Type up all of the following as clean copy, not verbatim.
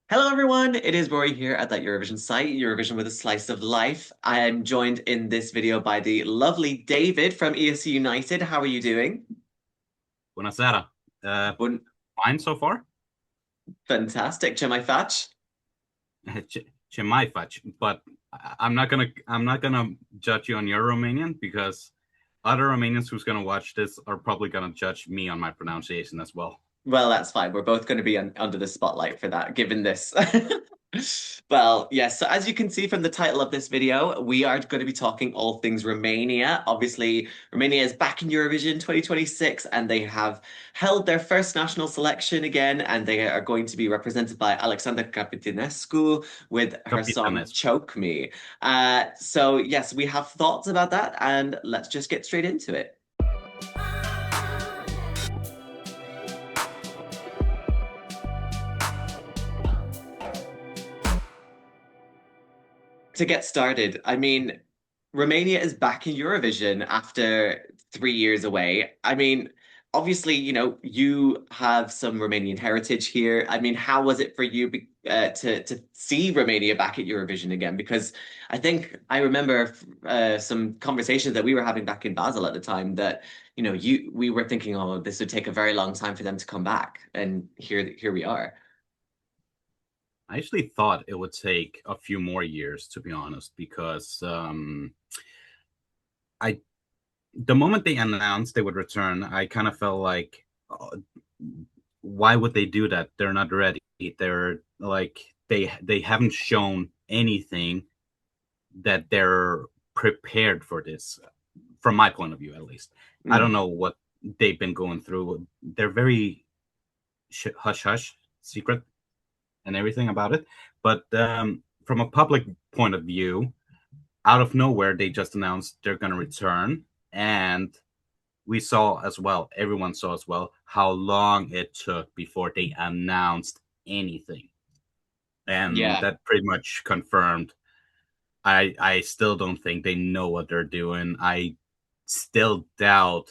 Hello, everyone. It is Rory here at that Eurovision site, Eurovision with a Slice of Life. I am joined in this video by the lovely David from ESC United. How are you doing? Buonasera. Bun- Fine so far. Fantastic. Ce mai faci? Ce mai faci? But I'm not gonna judge you on your Romanian because other Romanians who's gonna watch this are probably gonna judge me on my pronunciation as well. Well, that's fine. We're both going to be under the spotlight for that, given this. Well, yes. So as you can see from the title of this video, we are going to be talking all things Romania. Obviously, Romania is back in Eurovision 2026, and they have held their first national selection again, and they are going to be represented by Alexandra Căpitănescu with her song Căpitănescu. "Choke Me." So yes, we have thoughts about that, and let's just get straight into it. To get started, I mean, Romania is back in Eurovision after 3 years away. I mean, obviously, you have some Romanian heritage here. I mean, how was it for you to see Romania back at Eurovision again? Because I think I remember some conversations that we were having back in Basel at the time that, we were thinking, oh, this would take a very long time for them to come back, and here we are. I actually thought it would take a few more years, to be honest, because I the moment they announced they would return, I kind of felt like, why would they do that? They're not ready. They're like they haven't shown anything that they're prepared for this, from my point of view, at least. I don't Mm. know what they've been going through. They're very hush hush, secret, and everything about it. But from a public point of view, out of nowhere, they just announced they're going to return. And we saw as well, everyone saw as well, how long it took before they announced anything. And Yeah. that pretty much confirmed. I still don't think they know what they're doing. I still doubt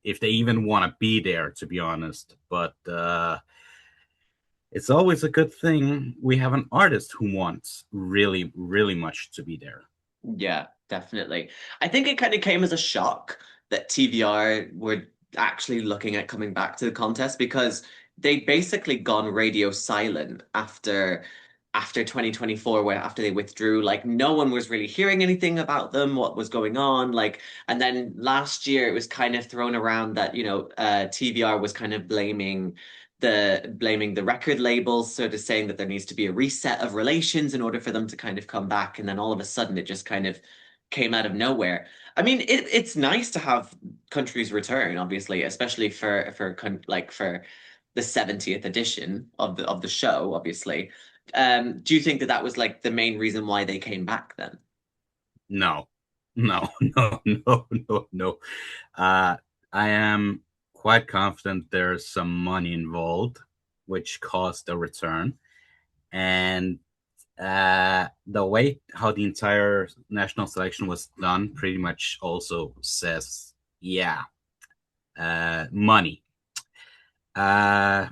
if they even want to be there, to be honest. But it's always a good thing we have an artist who wants really, really much to be there. Yeah, definitely. I think it kind of came as a shock that TVR were actually looking at coming back to the contest because they basically gone radio silent after 2024 where after they withdrew, like no one was really hearing anything about them, what was going on, like, and then last year it was kind of thrown around that, TVR was kind of blaming the record labels, sort of saying that there needs to be a reset of relations in order for them to kind of come back. And then all of a sudden, it just kind of came out of nowhere. I mean, it's nice to have countries return, obviously, especially for the 70th edition of the show, obviously. Do you think that that was like the main reason why they came back then? No, no, no, no, no, no. I am quite confident there's some money involved, which caused a return. And the way how the entire national selection was done pretty much also says, yeah, money. Uh,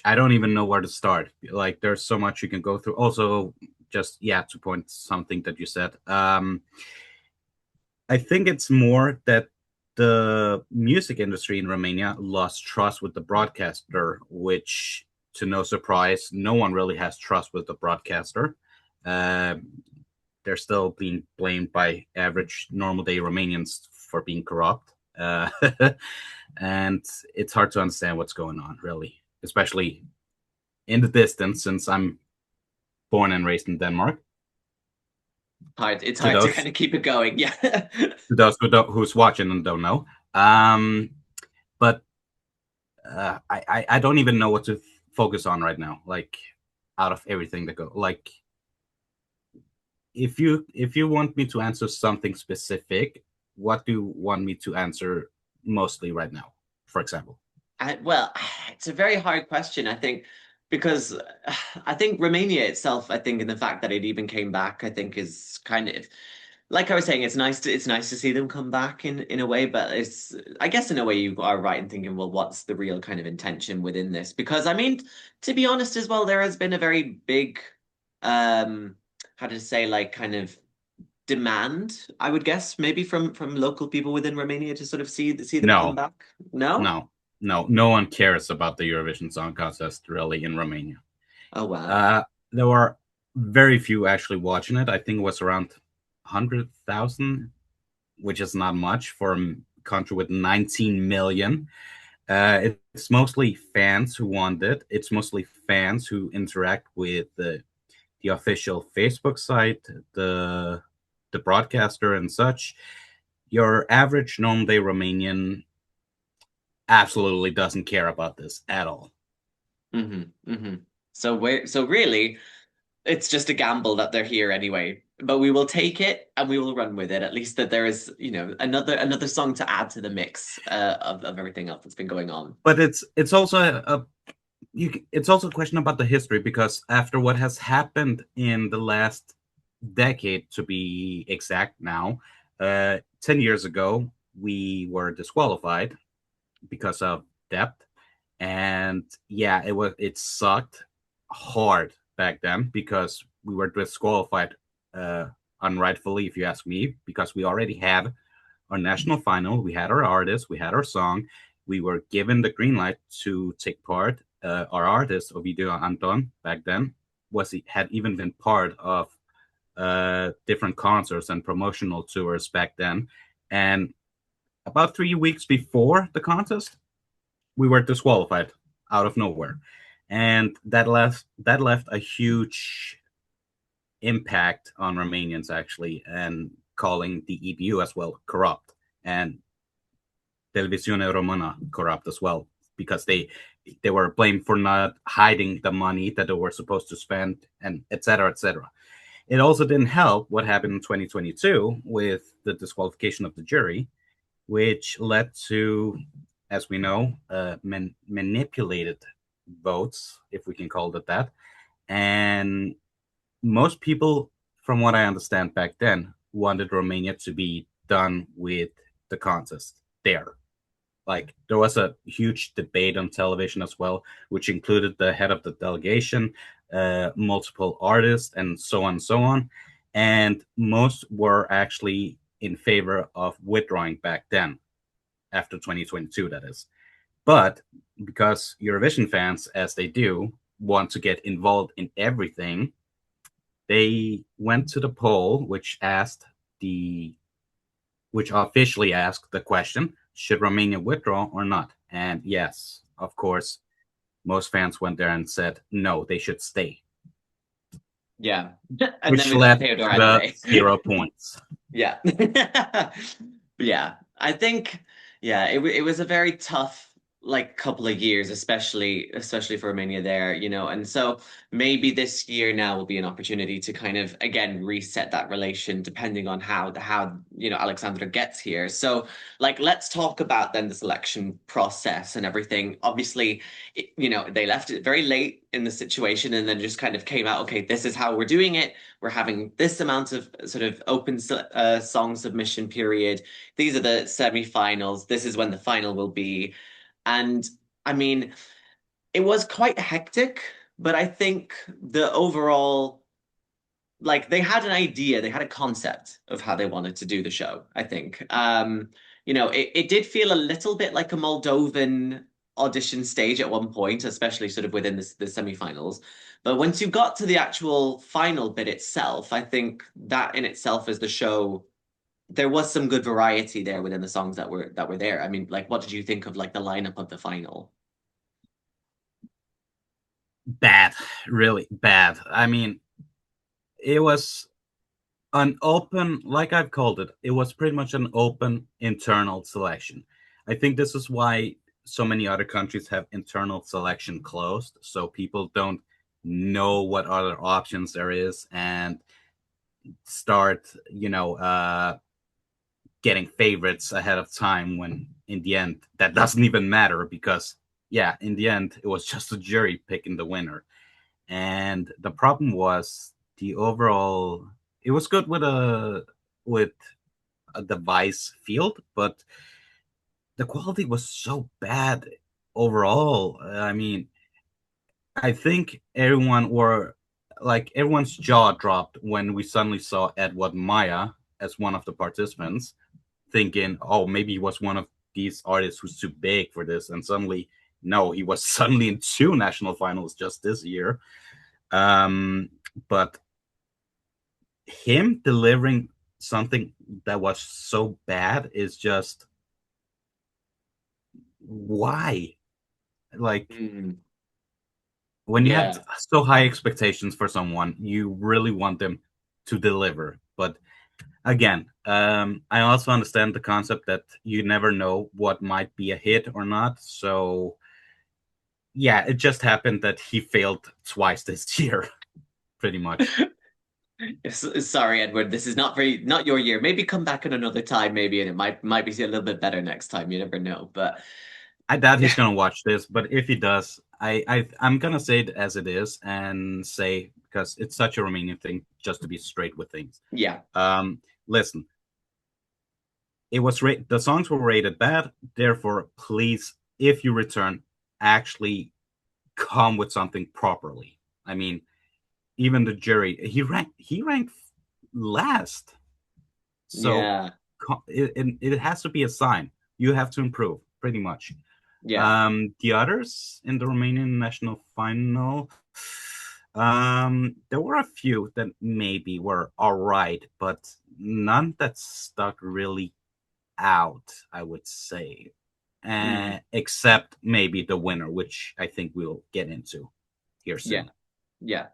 I don't even know where to start. Like, there's so much you can go through. Also, just to point something that you said. I think it's more that the music industry in Romania lost trust with the broadcaster, which, to no surprise, no one really has trust with the broadcaster. Uh, they're still being blamed by average, normal day Romanians for being corrupt. And it's hard to understand what's going on, really, especially in the distance, since I'm born and raised in Denmark. Hard. It's To hard to those kind of keep it going. Yeah. who's watching and don't know, but I don't even know what to focus on right now. Like, out of everything that go, like, if you want me to answer something specific, what do you want me to answer mostly right now, for example? Well, it's a very hard question, I think, because I think Romania itself, I think, in the fact that it even came back, I think is kind of. like I was saying, it's nice to see them come back in a way, but it's I guess in a way you are right in thinking, well, what's the real kind of intention within this? Because I mean, to be honest as well, there has been a very big um how to say like kind of demand, I would guess, maybe from local people within Romania to sort of see them come No, back. No? no, no one cares about the Eurovision Song Contest really in Romania. Oh wow. Uh, there were very few actually watching it. I think it was around 100,000, which is not much for a country with 19 million. It's mostly fans who want it. It's mostly fans who interact with the official Facebook site, the broadcaster, and such. Your average non-day Romanian absolutely doesn't care about this at all. So really, it's just a gamble that they're here anyway. But we will take it and we will run with it. At least that there is, another song to add to the mix of everything else that's been going on. But it's also it's also a question about the history, because after what has happened in the last decade, to be exact now, 10 years ago, we were disqualified because of debt. And yeah, it sucked hard back then because we were disqualified unrightfully, if you ask me, because we already had our national final, we had our artist, we had our song, we were given the green light to take part. Our artist Ovidio Anton back then had even been part of different concerts and promotional tours back then. And about 3 weeks before the contest, we were disqualified out of nowhere, and that left a huge impact on Romanians actually, and calling the EBU as well corrupt, and Televiziune Română corrupt as well, because they were blamed for not hiding the money that they were supposed to spend, and etc. etc. It also didn't help what happened in 2022 with the disqualification of the jury, which led to, as we know, manipulated votes, if we can call it that. And most people, from what I understand back then, wanted Romania to be done with the contest there. Like, there was a huge debate on television as well, which included the head of the delegation, multiple artists, and so on and so on. And most were actually in favor of withdrawing back then, after 2022, that is. But because Eurovision fans, as they do, want to get involved in everything, they went to the poll, which officially asked the question, should Romania withdraw or not? And yes, of course, most fans went there and said, no, they should stay. Yeah. And which then we led got Theodore to anyway. 0 points. Yeah. Yeah. I think, yeah, it was a very tough like couple of years, especially for Romania there, and so maybe this year now will be an opportunity to kind of again reset that relation depending on how Alexandra gets here. So like let's talk about then the selection process and everything. Obviously, they left it very late in the situation and then just kind of came out, okay, this is how we're doing it. We're having this amount of sort of open song submission period. These are the semi-finals. This is when the final will be. And I mean, it was quite hectic, but I think the overall, like they had an idea, they had a concept of how they wanted to do the show, I think. It did feel a little bit like a Moldovan audition stage at one point, especially sort of within the semi-finals. But once you got to the actual final bit itself, I think that in itself as the show, there was some good variety there within the songs that were there. I mean, like, what did you think of like the lineup of the final? Bad, really bad. I mean, it was an open, like I've called it, it was pretty much an open internal selection. I think this is why so many other countries have internal selection closed, so people don't know what other options there is and start, getting favorites ahead of time, when in the end that doesn't even matter, because yeah, in the end it was just a jury picking the winner. And the problem was the overall, it was good with with a device field, but the quality was so bad overall. I mean, I think everyone's jaw dropped when we suddenly saw Edward Maya as one of the participants, thinking, oh, maybe he was one of these artists who's too big for this, and suddenly, no, he was suddenly in 2 national finals just this year. But him delivering something that was so bad is just why? Like, when you have so high expectations for someone, you really want them to deliver. But again, I also understand the concept that you never know what might be a hit or not. So yeah, it just happened that he failed twice this year, pretty much. Sorry, Edward. This is not your year. Maybe come back in another time, maybe, and it might be a little bit better next time. You never know. But I doubt he's gonna watch this, but if he does, I'm gonna say it as it is and say, because it's such a Romanian thing, just to be straight with things. Yeah. Listen, the songs were rated bad. Therefore, please, if you return, actually come with something properly. I mean, even the jury, he ranked last. So yeah. it has to be a sign. You have to improve, pretty much. Yeah. The others in the Romanian national final, there were a few that maybe were all right, but none that stuck really out, I would say. Except maybe the winner, which I think we'll get into here soon. Yeah.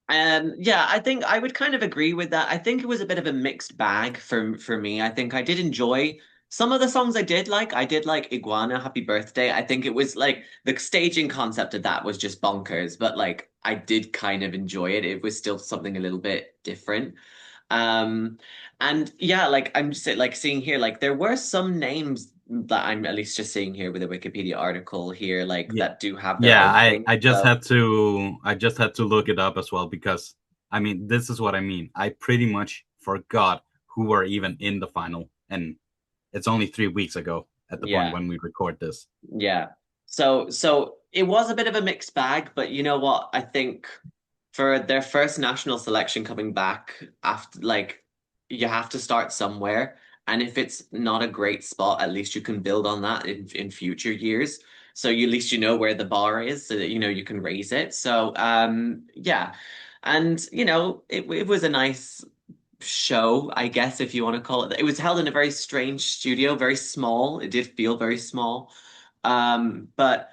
Yeah, I think I would kind of agree with that. I think it was a bit of a mixed bag for me. I think I did enjoy some of the songs I did like. I did like Iguana, Happy Birthday. I think it was like the staging concept of that was just bonkers, but like I did kind of enjoy it. It was still something a little bit different. And yeah, like I'm just like seeing here, like there were some names that I'm at least just seeing here with a Wikipedia article here, like that do have their own thing. I just had to look it up as well, because I mean, this is what I mean. I pretty much forgot who were even in the final, and it's only 3 weeks ago at the point when we record this. Yeah. So it was a bit of a mixed bag, but you know what? I think for their first national selection coming back after, like, you have to start somewhere. And if it's not a great spot, at least you can build on that in future years. So at least you know where the bar is so that you know you can raise it. So yeah. And it was a nice show, I guess, if you want to call it. It was held in a very strange studio, very small. It did feel very small. But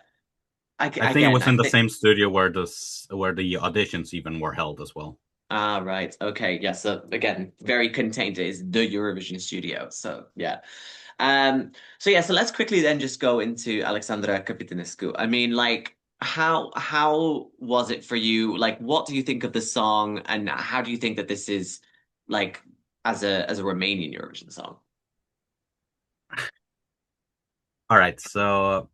I think it was in the same studio where the auditions even were held as well. Ah, right. Okay. Yeah. So again, very contained. It is the Eurovision studio. So yeah. So yeah. So let's quickly then just go into Alexandra Căpitănescu. I mean, like, how was it for you? Like, what do you think of the song, and how do you think that this is like as a Romanian Eurovision song? All right. So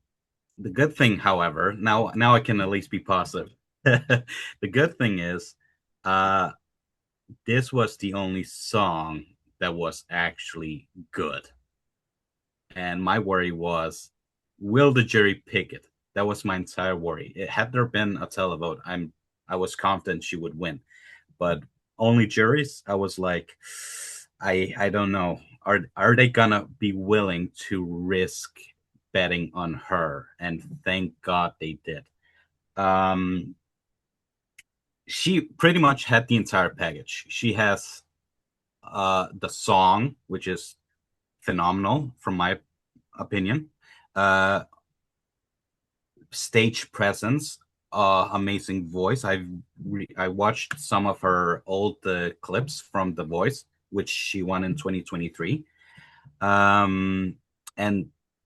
the good thing, however, now I can at least be positive. The good thing is, this was the only song that was actually good. And my worry was, will the jury pick it? That was my entire worry. Had there been a televote, I was confident she would win. But only juries, I was like, I don't know. Are they gonna be willing to risk betting on her? And thank God they did. She pretty much had the entire package. She has the song, which is phenomenal from my opinion. Stage presence, amazing voice. I watched some of her old clips from The Voice, which she won in 2023. And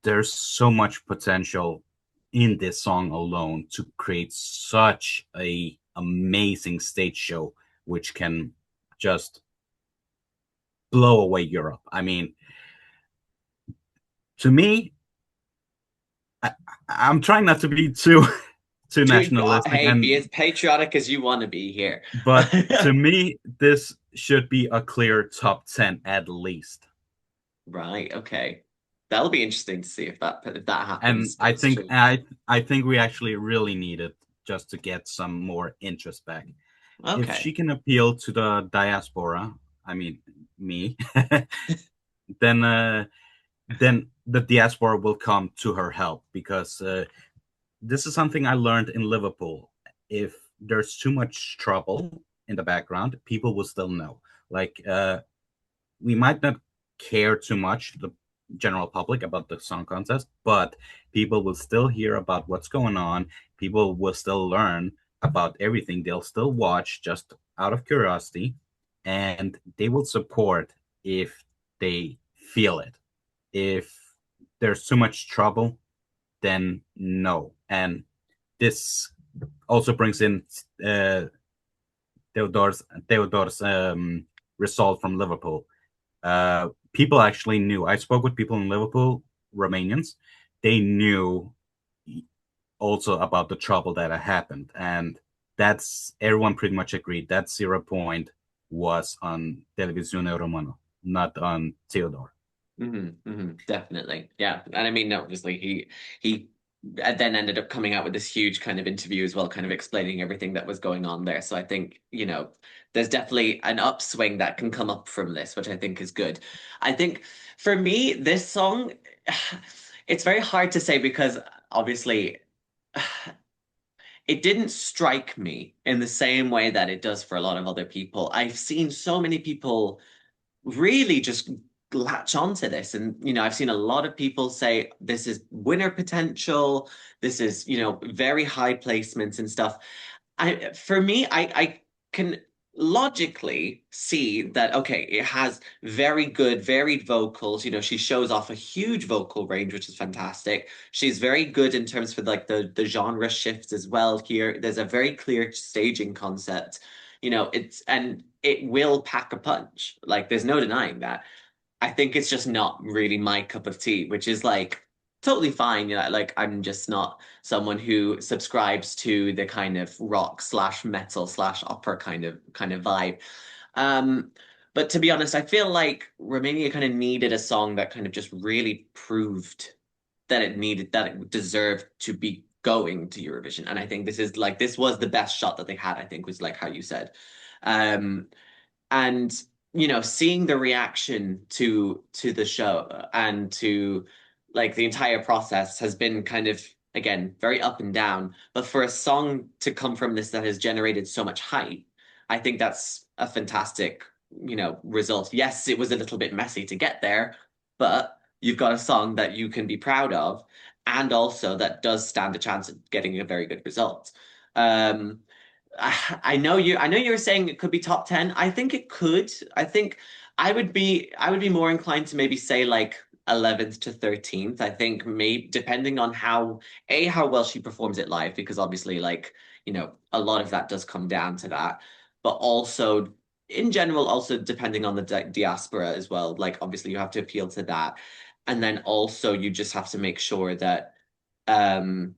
there's so much potential in this song alone to create such a amazing stage show, which can just blow away Europe. I mean, to me, I'm trying not to be too too nationalistic. Hey, be And as patriotic as you want to be here. but to me, this should be a clear top 10 at least. Right, okay. That'll be interesting to see if that And happens. I That's think true. I think we actually really need it just to get some more interest back. If she Okay. can appeal to the diaspora, I mean me, then then the diaspora will come to her help because this is something I learned in Liverpool. If there's too much trouble in the background, people will still know. Like we might not care too much, the general public, about the song contest, but people will still hear about what's going on. People will still learn about everything. They'll still watch just out of curiosity, and they will support if they feel it. If there's too much trouble, then no. And this also brings in Theodore's result from Liverpool. People actually knew. I spoke with people in Liverpool, Romanians. They knew also about the trouble that had happened, and that's everyone pretty much agreed that 0 point was on Television Romano, not on Theodore. Definitely. Yeah. And I mean, obviously he then ended up coming out with this huge kind of interview as well, kind of explaining everything that was going on there. So I think, there's definitely an upswing that can come up from this, which I think is good. I think for me, this song, it's very hard to say because obviously it didn't strike me in the same way that it does for a lot of other people. I've seen so many people really just latch onto this. And, I've seen a lot of people say this is winner potential. This is, very high placements and stuff. For me, I can logically see that, okay, it has very good, varied vocals. She shows off a huge vocal range, which is fantastic. She's very good in terms for like the genre shifts as well here. There's a very clear staging concept. And it will pack a punch. Like, there's no denying that. I think it's just not really my cup of tea, which is like totally fine. Like I'm just not someone who subscribes to the kind of rock slash metal slash opera kind of vibe. Um, but to be honest, I feel like Romania kind of needed a song that kind of just really proved that it deserved to be going to Eurovision. And I think this was the best shot that they had, I think, was like how you said. Um, and seeing the reaction to the show and to like the entire process has been kind of, again, very up and down, but for a song to come from this that has generated so much hype, I think that's a fantastic result. Yes, it was a little bit messy to get there, but you've got a song that you can be proud of and also that does stand a chance of getting a very good result. um I know you were saying it could be top 10. I think it could. I think I would be more inclined to maybe say like 11th to 13th. I think maybe depending on how well she performs it live, because obviously like, a lot of that does come down to that. But also in general, also depending on the diaspora as well. Like obviously you have to appeal to that. And then also you just have to make sure that um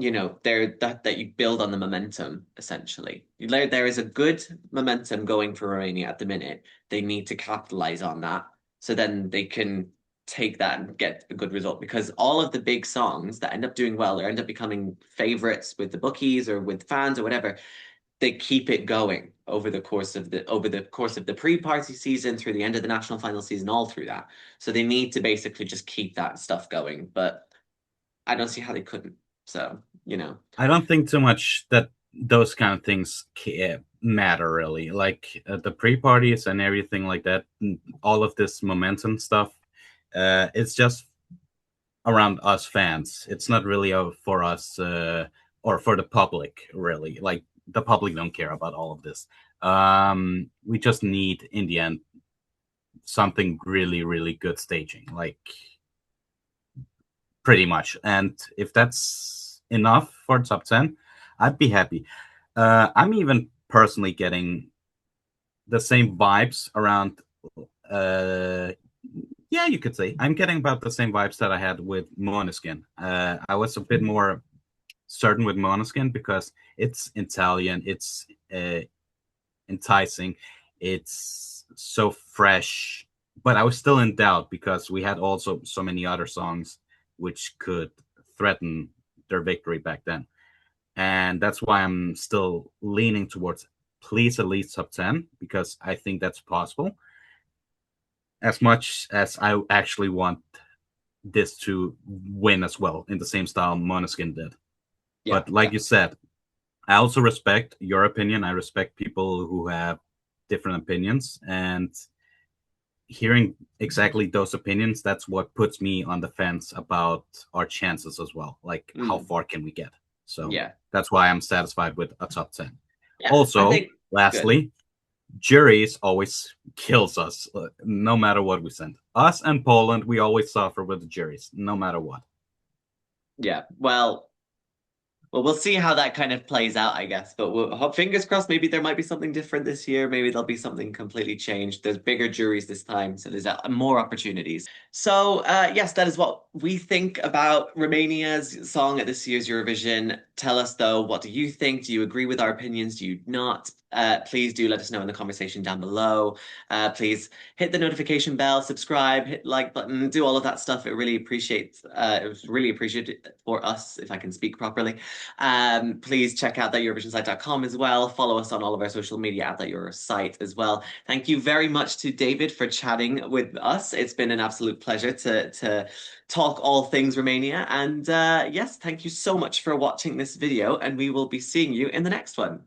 that you build on the momentum essentially. There is a good momentum going for Romania at the minute. They need to capitalize on that so then they can take that and get a good result, because all of the big songs that end up doing well or end up becoming favorites with the bookies or with fans or whatever, they keep it going over the course of the pre-party season, through the end of the national final season, all through that. So they need to basically just keep that stuff going, but I don't see how they couldn't. So, I don't think too much that those kind of things matter really. Like the pre-parties and everything like that, all of this momentum stuff. It's just around us fans. It's not really for us or for the public really. Like the public don't care about all of this. We just need in the end something really really good staging, like pretty much. And if that's enough for top 10, I'd be happy. I'm even personally getting the same vibes around. Uh, yeah, you could say I'm getting about the same vibes that I had with Måneskin. I was a bit more certain with Måneskin because it's Italian, it's enticing, it's so fresh. But I was still in doubt because we had also so many other songs which could threaten their victory back then. And that's why I'm still leaning towards please at least top 10 because I think that's possible. As much as I actually want this to win as well in the same style Måneskin did. Yeah, but like you said, I also respect your opinion. I respect people who have different opinions, and hearing exactly those opinions, that's what puts me on the fence about our chances as well. Like, how far can we get? So that's why I'm satisfied with a top 10. Yeah, also, lastly, juries always kills us, no matter what we send. Us and Poland, we always suffer with the juries, no matter what. Yeah, well, we'll see how that kind of plays out, I guess. But we'll hope, fingers crossed, maybe there might be something different this year. Maybe there'll be something completely changed. There's bigger juries this time, so there's more opportunities. So, yes, that is what we think about Romania's song at this year's Eurovision. Tell us, though, what do you think? Do you agree with our opinions? Do you not? Please do let us know in the conversation down below. Please hit the notification bell, subscribe, hit like button, do all of that stuff. It really appreciates. It was really appreciated for us, if I can speak properly. Please check out thateurovisionsite.com as well. Follow us on all of our social media at thateurosite as well. Thank you very much to David for chatting with us. It's been an absolute pleasure to talk all things Romania. And yes, thank you so much for watching this video, and we will be seeing you in the next one.